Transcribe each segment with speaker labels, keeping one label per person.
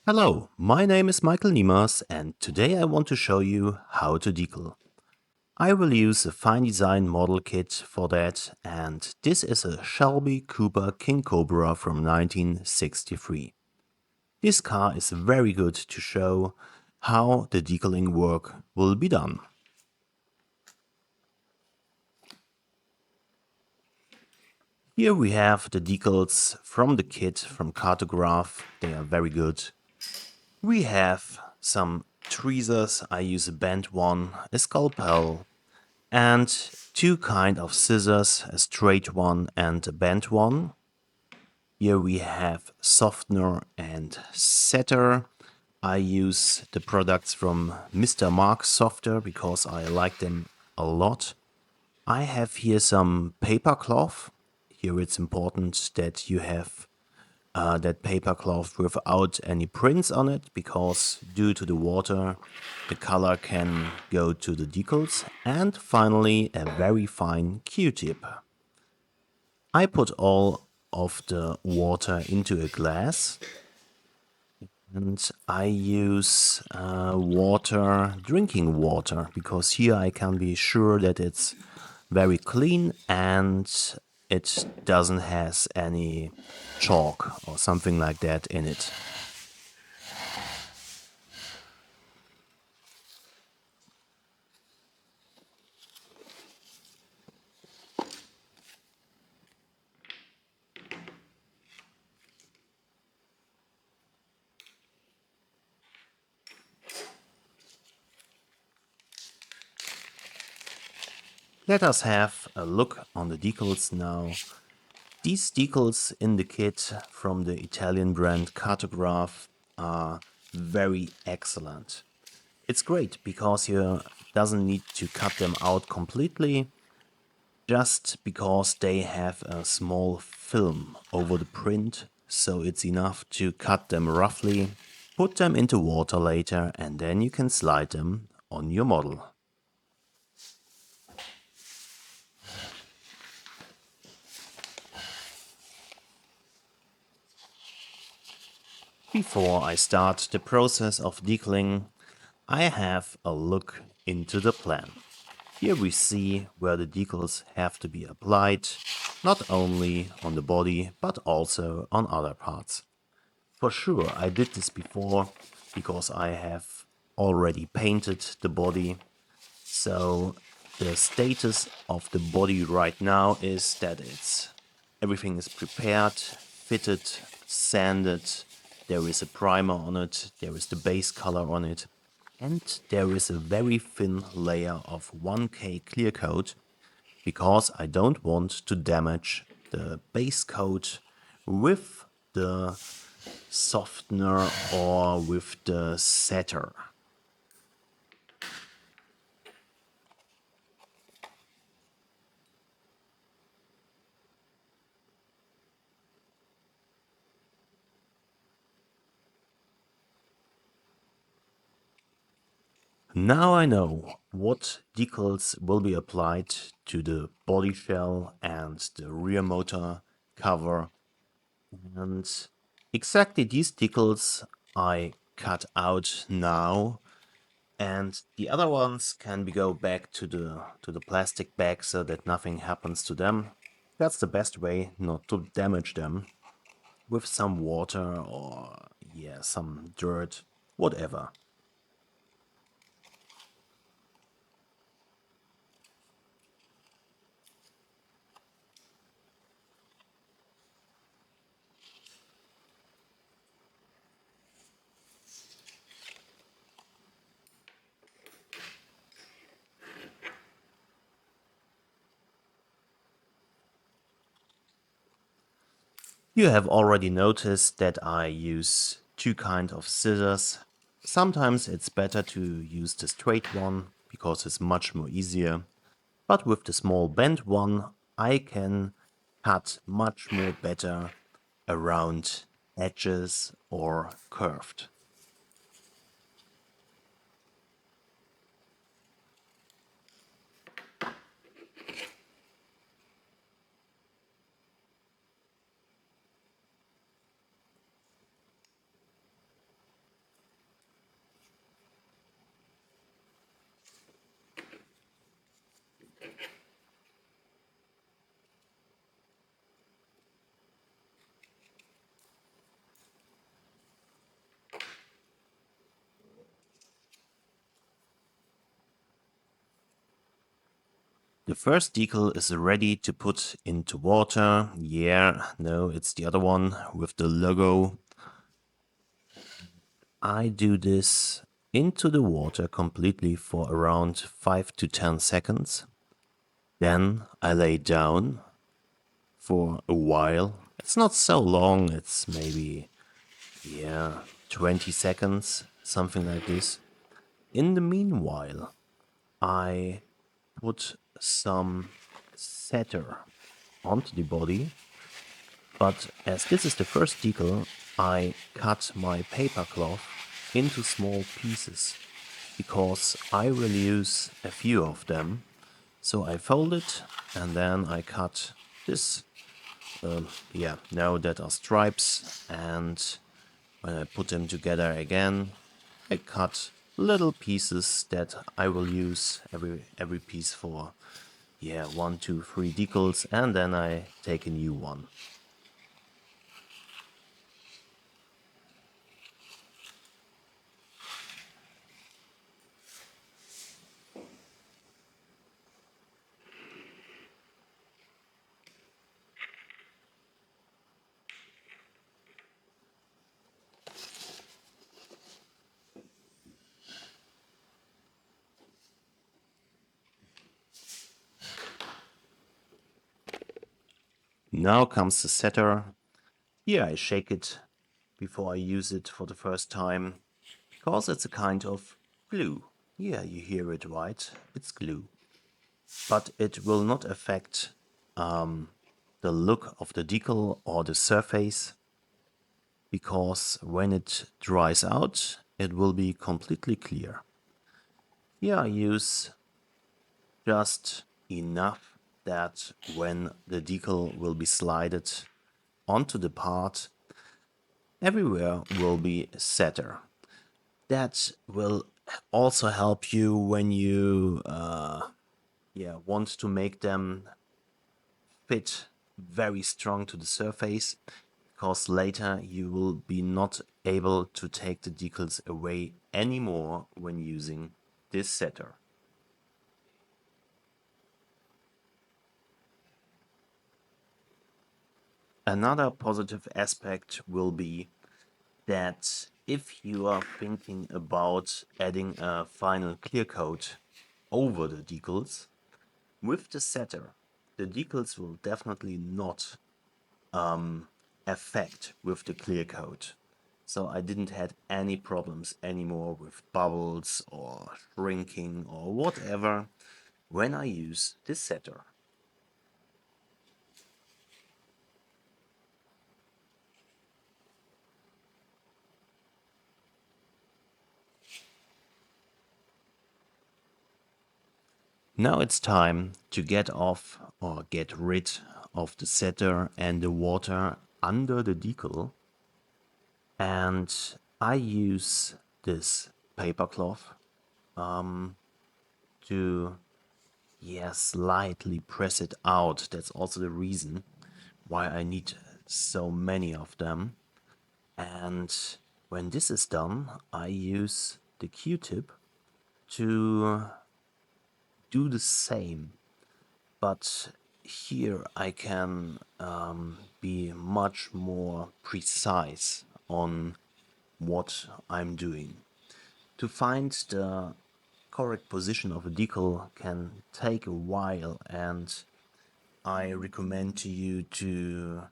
Speaker 1: Hello, my name is Michael Niemas and today I want to show you how to decal. I will use a fine design model kit for that, and this is a Shelby Cooper King Cobra from 1963. This car is very good to show how the decaling work will be done. Here we have the decals from the kit from Cartograph. They are very good. We have some tweezers. I use a bent one, a scalpel, and two kind of scissors, a straight one and a bent one. Here we have softener and setter. I use the products from Mr. Mark Softer because I like them a lot. I have here some paper cloth. Here it's important that you have that paper cloth without any prints on it, because due to the water the color can go to the decals. And finally a very fine Q-tip. I put all of the water into a glass and I use drinking water, because here I can be sure that it's very clean and it doesn't has any chalk or something like that in it. Let us have a look on the decals now. These decals in the kit from the Italian brand Cartograph are very excellent. It's great because you doesn't need to cut them out completely, just because they have a small film over the print, so it's enough to cut them roughly, put them into water later, and then you can slide them on your model. Before I start the process of decaling, I have a look into the plan. Here we see where the decals have to be applied, not only on the body but also on other parts. For sure I did this before because I have already painted the body. So the status of the body right now is that everything is prepared, fitted, sanded. There is a primer on it, there is the base color on it, and there is a very thin layer of 1K clear coat, because I don't want to damage the base coat with the softener or with the setter. Now I know what decals will be applied to the body shell and the rear motor cover, and exactly these decals I cut out now, and the other ones can be go back to the plastic bag so that nothing happens to them. That's the best way not to damage them with some water or yeah, some dirt, whatever. You have already noticed that I use two kinds of scissors. Sometimes it's better to use the straight one because it's much more easier. But with the small bent one, I can cut much more better around edges or curved. The first decal is ready to put into water. Yeah, no, it's the other one with the logo. I do this into the water completely for around 5 to 10 seconds. Then I lay down for a while. It's not so long, it's maybe, 20 seconds, something like this. In the meanwhile, I put some setter onto the body, but as this is the first decal, I cut my paper cloth into small pieces because I will use a few of them. So I fold it and then I cut this. Now that are stripes, and when I put them together again, I cut little pieces that I will use every piece for 1, 2, 3 decals, and then I take a new one. Now comes the setter. Here I shake it before I use it for the first time, because it's a kind of glue. Yeah, you hear it right, it's glue. But it will not affect the look of the decal or the surface, because when it dries out, it will be completely clear. Here I use just enough that when the decal will be slided onto the part, everywhere will be setter. That will also help you when you want to make them fit very strong to the surface, because later you will be not able to take the decals away anymore when using this setter. Another positive aspect will be that if you are thinking about adding a final clear coat over the decals, with the setter, the decals will definitely not affect with the clear coat. So I didn't had any problems anymore with bubbles or shrinking or whatever when I use this setter. Now it's time to get off or get rid of the setter and the water under the decal. And I use this paper cloth to slightly press it out. That's also the reason why I need so many of them. And when this is done, I use the Q-tip to do the same. But here I can be much more precise on what I'm doing. To find the correct position of a decal can take a while, and I recommend to you to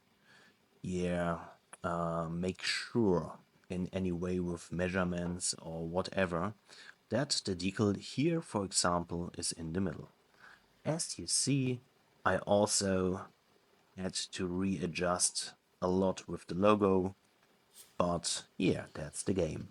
Speaker 1: make sure in any way with measurements or whatever that the decal here, for example, is in the middle. As you see, I also had to readjust a lot with the logo, but that's the game.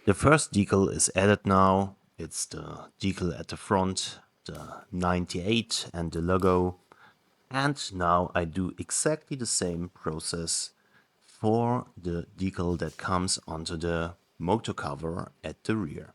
Speaker 1: The first decal is added now. It's the decal at the front, the 98 and the logo. And now I do exactly the same process for the decal that comes onto the motor cover at the rear.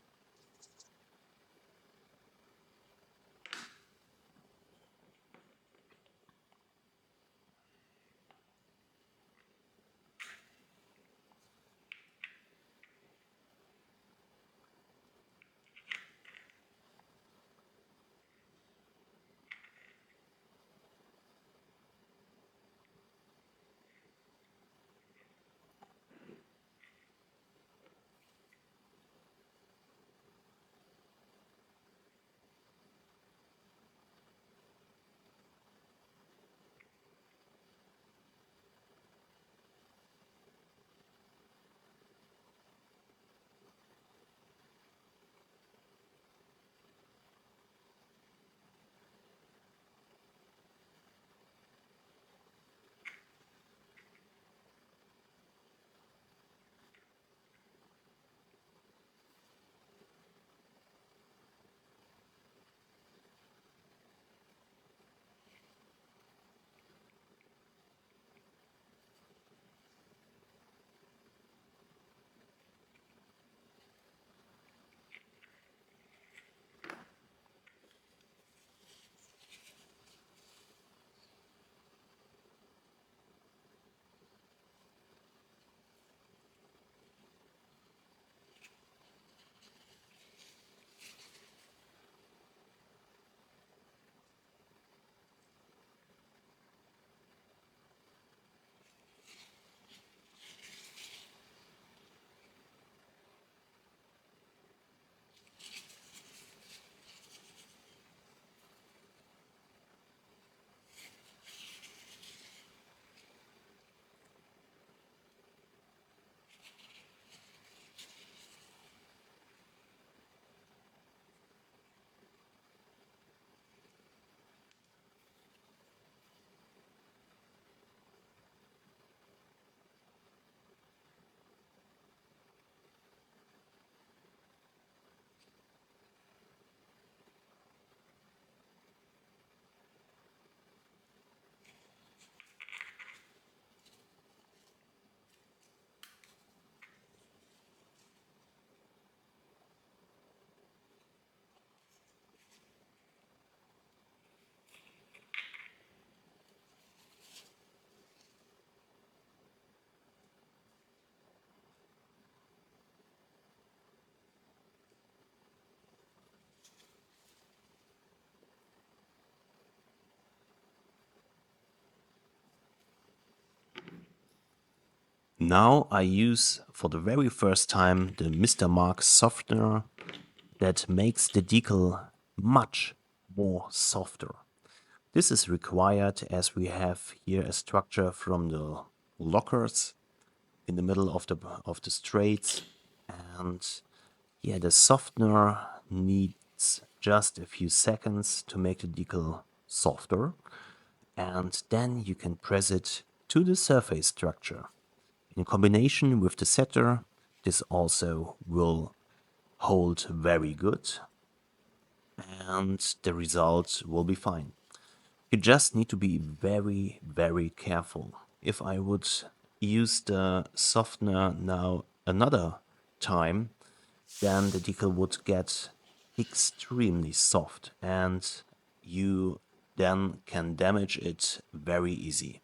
Speaker 1: Now I use for the very first time the Mr. Mark softener that makes the decal much more softer. This is required as we have here a structure from the lockers in the middle of the straights, and yeah, the softener needs just a few seconds to make the decal softer, and then you can press it to the surface structure. In combination with the setter, this also will hold very good and the results will be fine. You just need to be very, very careful. If I would use the softener now another time, then the decal would get extremely soft and you then can damage it very easy.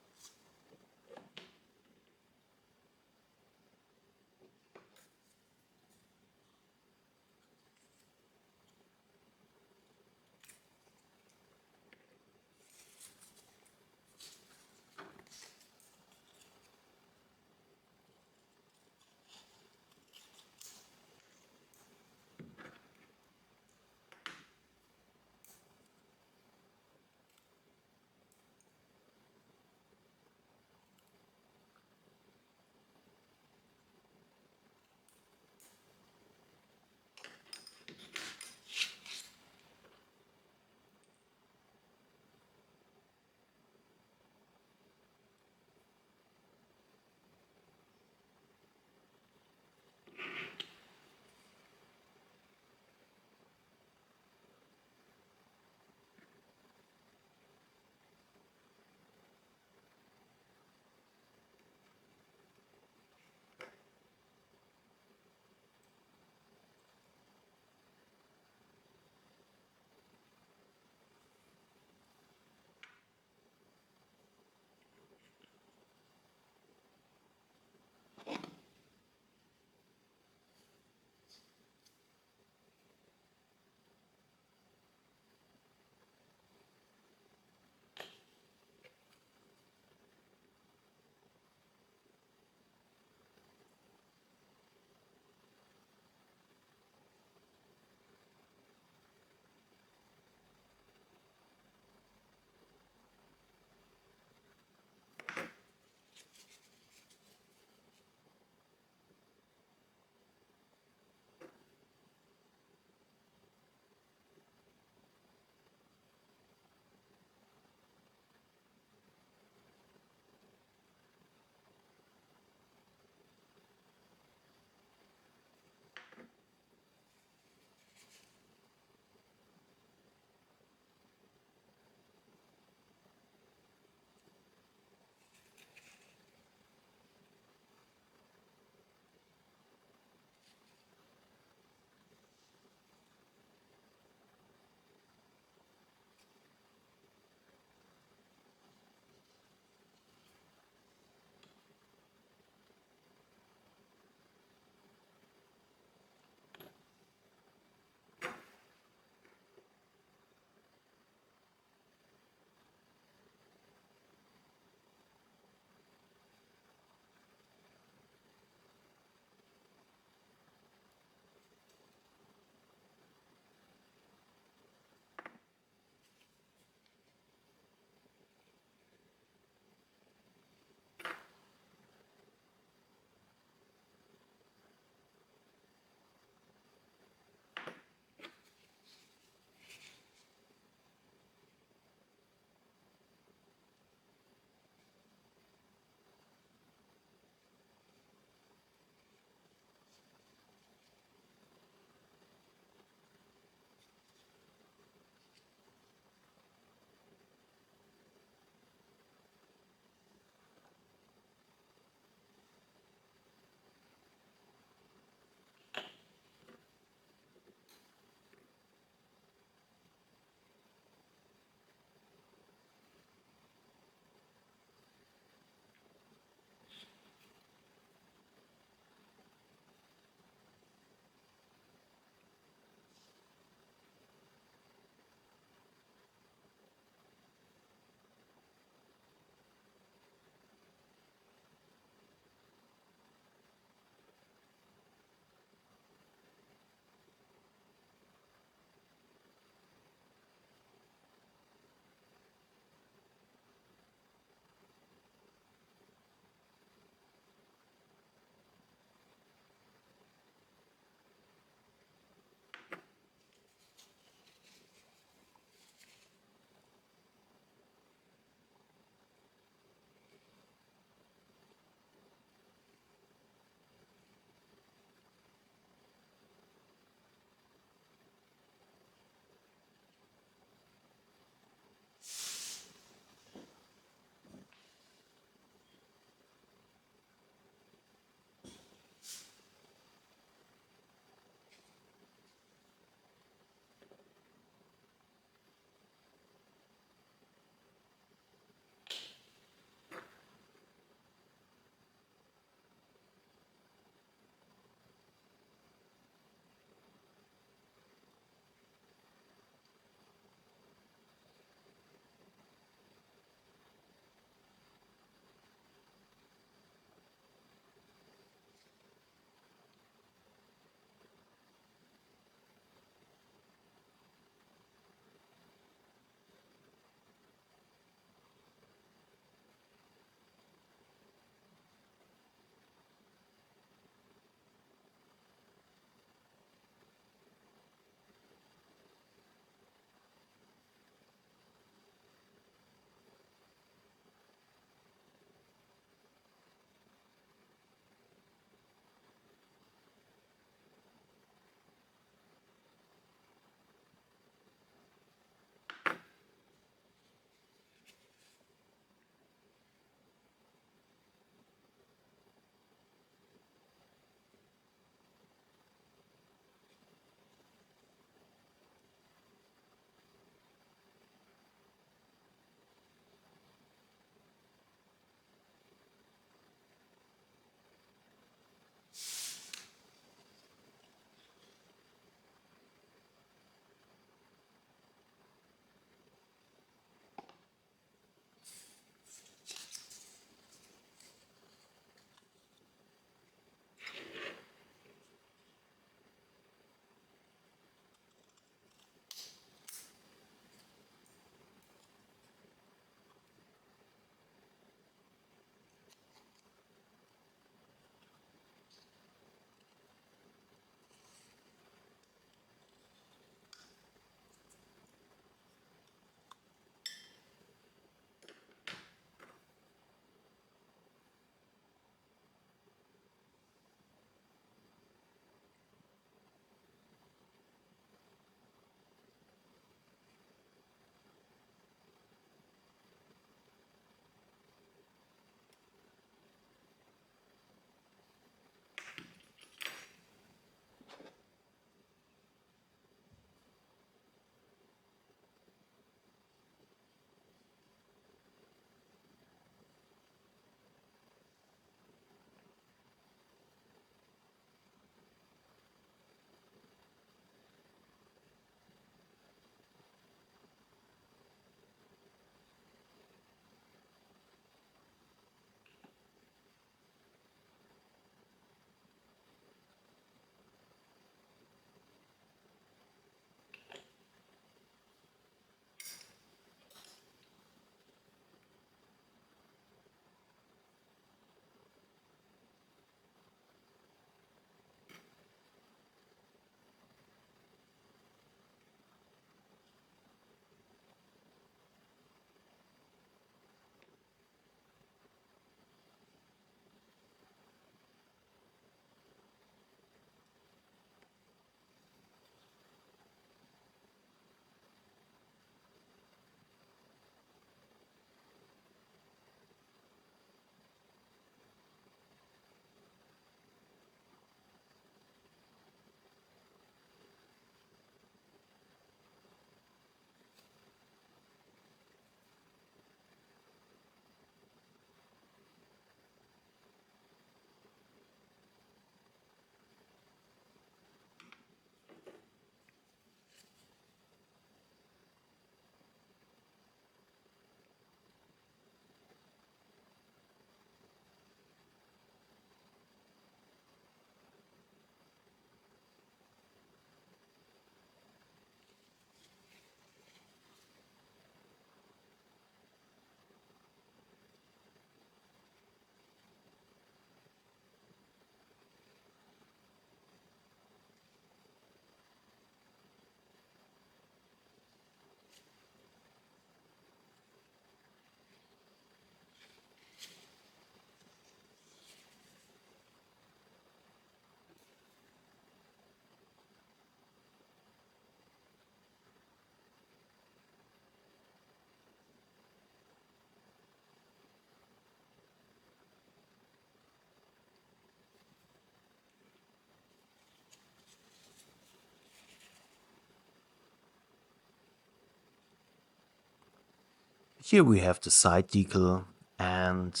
Speaker 1: Here we have the side decal, and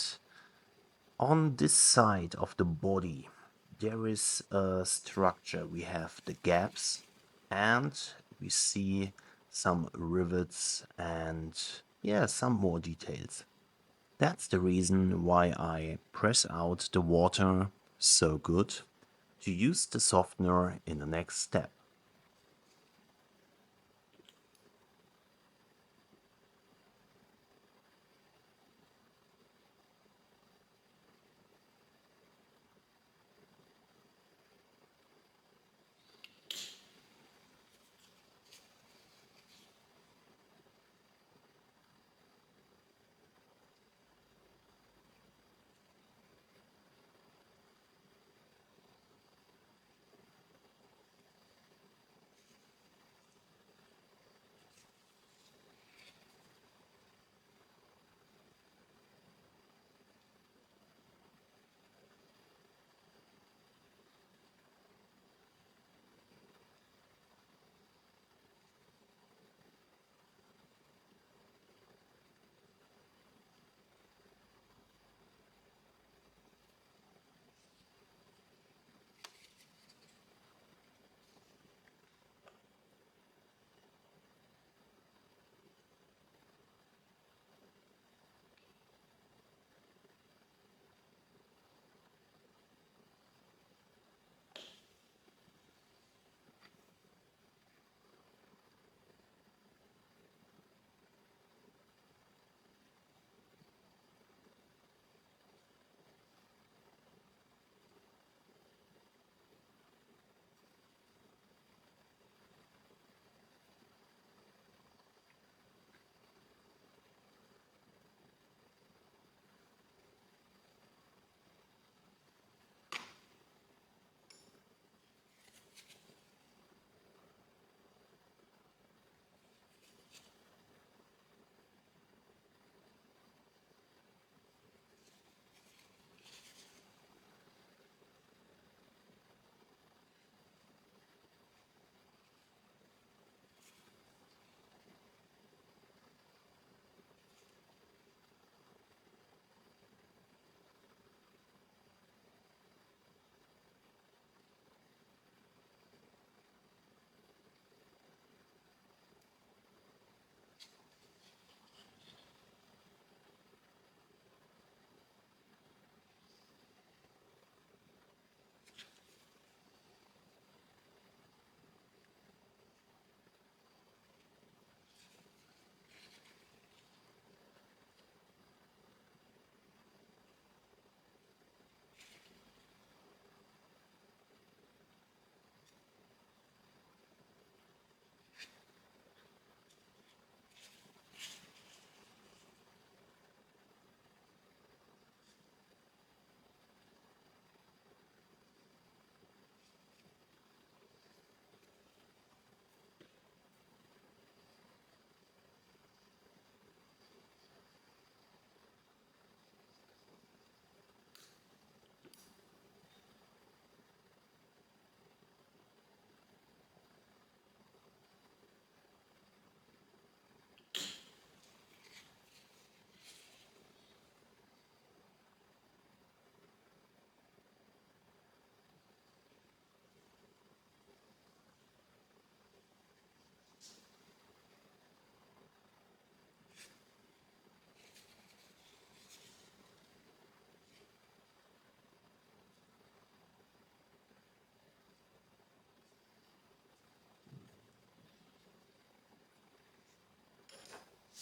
Speaker 1: on this side of the body there is a structure. We have the gaps, and we see some rivets and yeah, some more details. That's the reason why I press out the water so good to use the softener in the next step.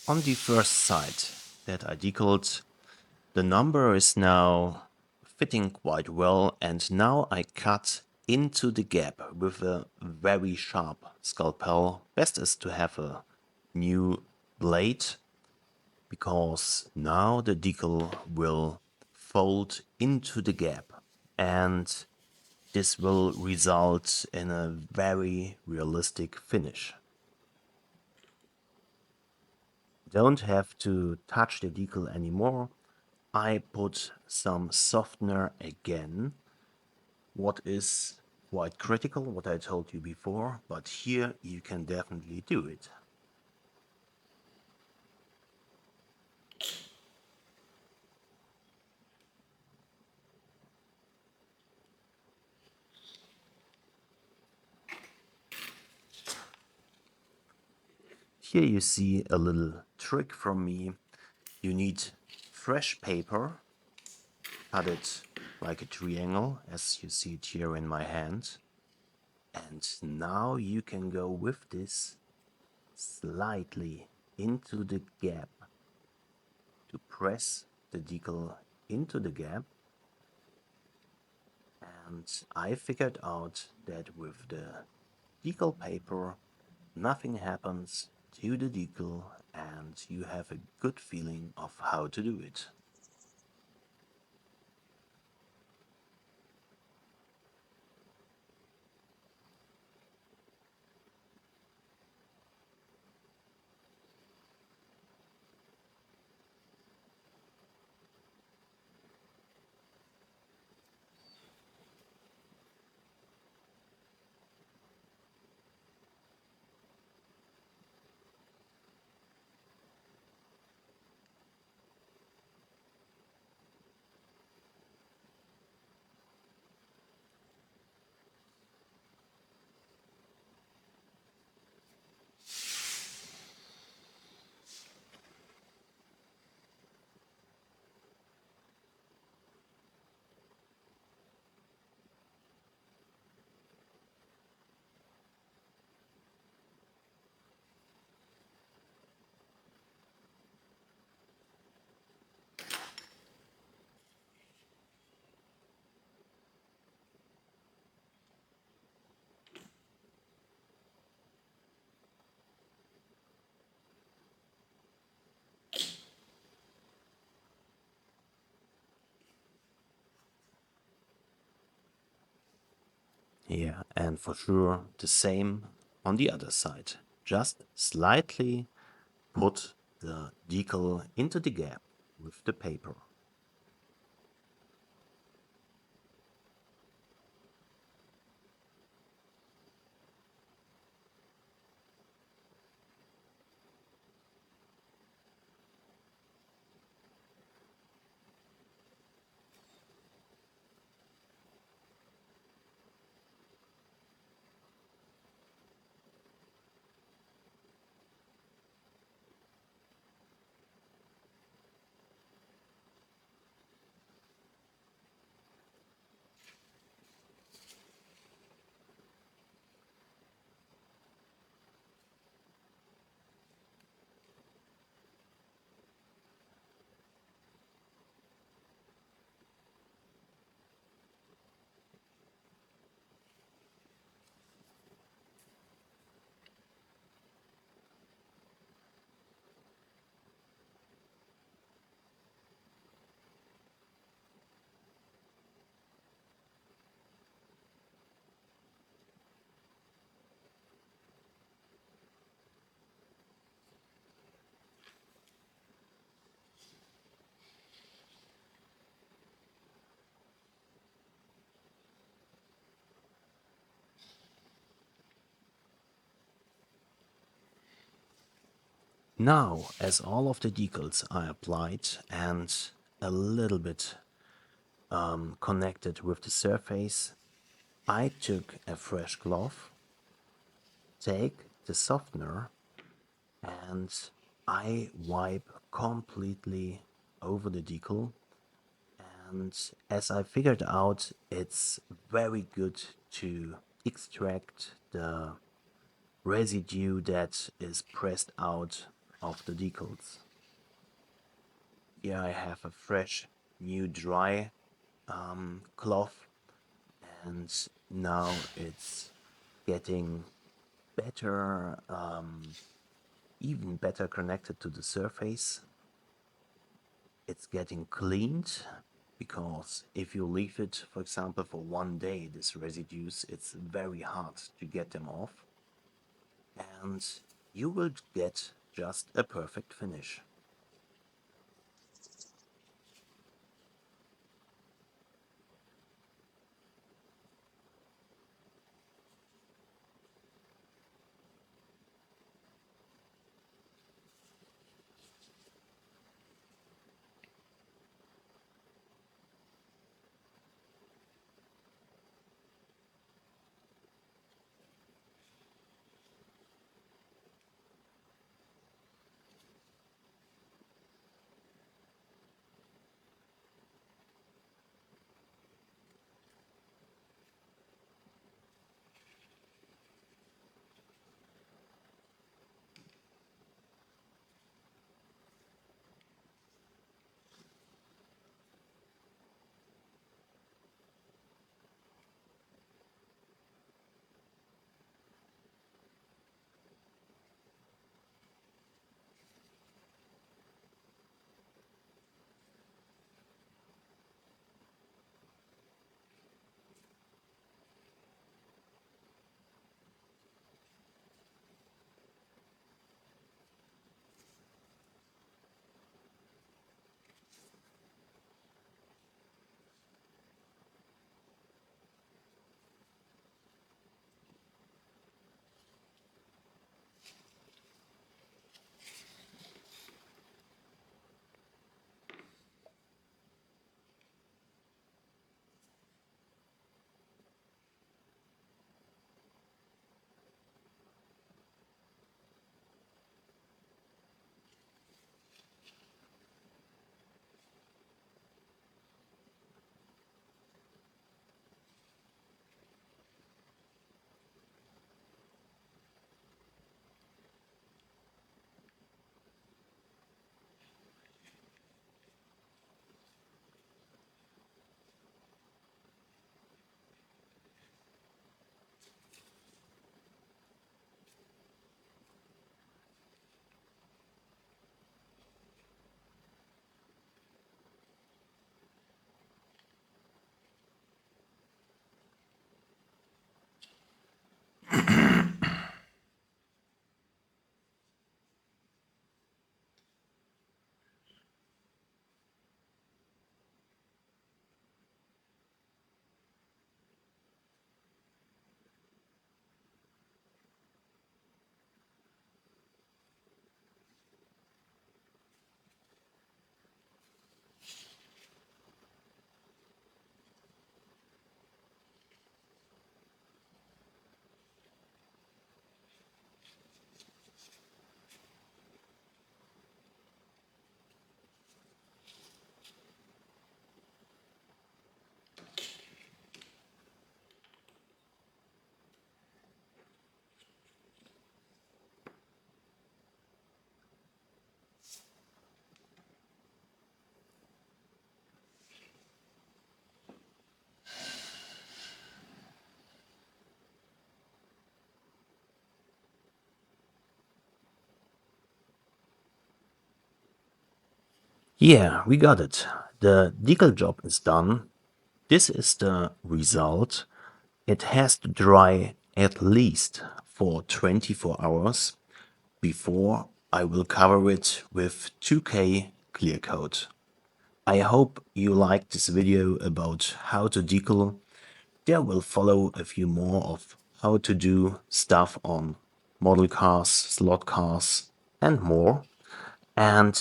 Speaker 1: On the first side that I decaled, the number is now fitting quite well, and now I cut into the gap with a very sharp scalpel. Best is to have a new blade, because now the decal will fold into the gap, and this will result in a very realistic finish. Don't have to touch the decal anymore. I put some softener again, what is quite critical, what I told you before, but here you can definitely do it. Here you see a little trick from me. You need fresh paper, cut it like a triangle, as you see it here in my hand. And now you can go with this slightly into the gap to press the decal into the gap. And I figured out that with the decal paper, nothing happens to the decal and you have a good feeling of how to do it. Yeah, and for sure the same on the other side. Just slightly put the decal into the gap with the paper. Now, as all of the decals are applied and a little bit connected with the surface, I took a fresh glove, take the softener, and I wipe completely over the decal. And as I figured out, it's very good to extract the residue that is pressed out of the decals. Here I have a fresh, new, dry cloth, and now it's getting better, even better connected to the surface. It's getting cleaned because if you leave it, for example, for one day, this residues, it's very hard to get them off, and you will get just a perfect finish. Yeah, we got it. The decal job is done. This is the result. It has to dry at least for 24 hours before I will cover it with 2K clear coat. I hope you liked this video about how to decal. There will follow a few more of how to do stuff on model cars, slot cars, and more. And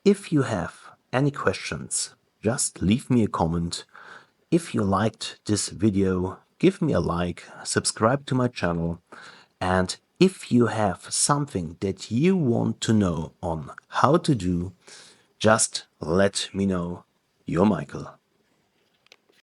Speaker 1: if you have any questions, just leave me a comment. If you liked this video, give me a like, subscribe to my channel, and if you have something that you want to know on how to do, just let me know. You're Michael.